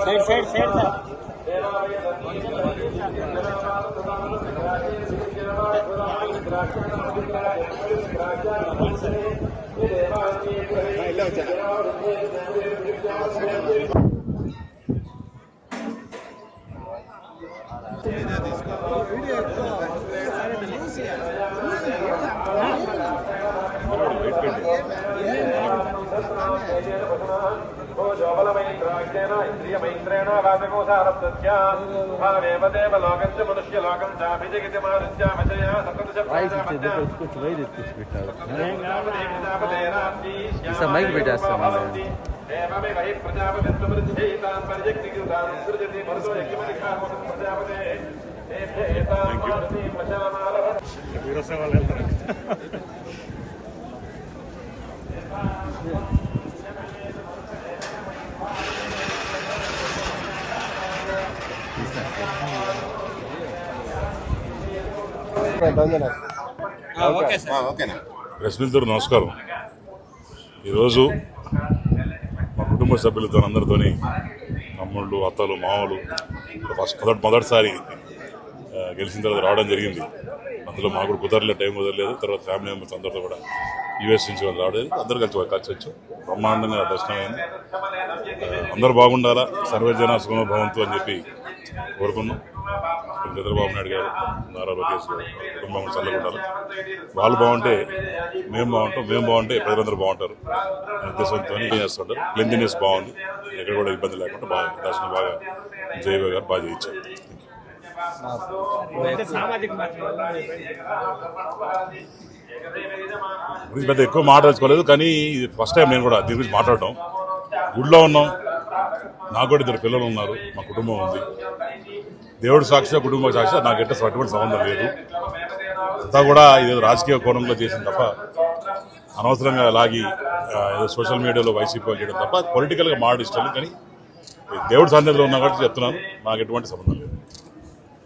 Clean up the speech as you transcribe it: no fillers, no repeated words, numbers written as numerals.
Side sir ఇంద్రియమైంద్రేణ వాచకోసారప్రత్యావేవ దేవలోకం చ మనుష్యలోకం చాభిజగతి మారుత్యామచయా రశ్మితో నమస్కారం. ఈరోజు మా కుటుంబ సభ్యులతో అందరితోని తమ్ముళ్ళు అత్తలు మామూలు మొదటిసారి గెలిచిన తర్వాత రావడం జరిగింది. అందులో మాకు కూడా కుదరలే, టైం కుదరలేదు. తర్వాత ఫ్యామిలీ మెంబర్స్ అందరితో కూడా యూఎస్ నుంచి రావడం అందరూ కలిసి వచ్చాం. బ్రహ్మాండంగా దర్శనం అయింది. అందరూ బాగుండాలా, సర్వజన సుఖనో భవంతు అని చెప్పి కోరుకున్నాం. చంద్రబాబు నాయుడు గారు, నారా లోకేష్ గారు కుటుంబం చల్లగా ఉండాలి. వాళ్ళు బాగుంటే మేము బాగుంటాం, మేము బాగుంటే ప్రజలందరూ బాగుంటారు ఉద్దేశంతో చేస్తుంటారు. క్లీన్లీనెస్ బాగుంది, ఎక్కడ కూడా ఇబ్బంది లేకుండా బాగా దర్శనం బాగా జయబాబు గారు బాగా చేయించారు. పెద్ద ఎక్కువ మాట్లాడుకోలేదు, కానీ ఇది ఫస్ట్ టైం నేను కూడా దీని గురించి మాట్లాడటం. గుడిలో ఉన్నాం, నాకు కూడా 2 పిల్లలు ఉన్నారు, మా కుటుంబం ఉంది. దేవుడు సాక్షిగా కుటుంబ సాక్షిగా నాకు ఎట్లా అటువంటి సంబంధం లేదు. అంతా కూడా ఇదేదో రాజకీయ కోణంలో చేసిన తప్ప, అనవసరంగా లాగి ఏదో సోషల్ మీడియాలో వైసీపీ చేయడం తప్ప పొలిటికల్గా మాట్లాడి ఇష్టం. కానీ దేవుడి సన్నిధిలో ఉన్నా కాబట్టి చెప్తున్నాను, నాకు ఎటువంటి సంబంధం లేదు.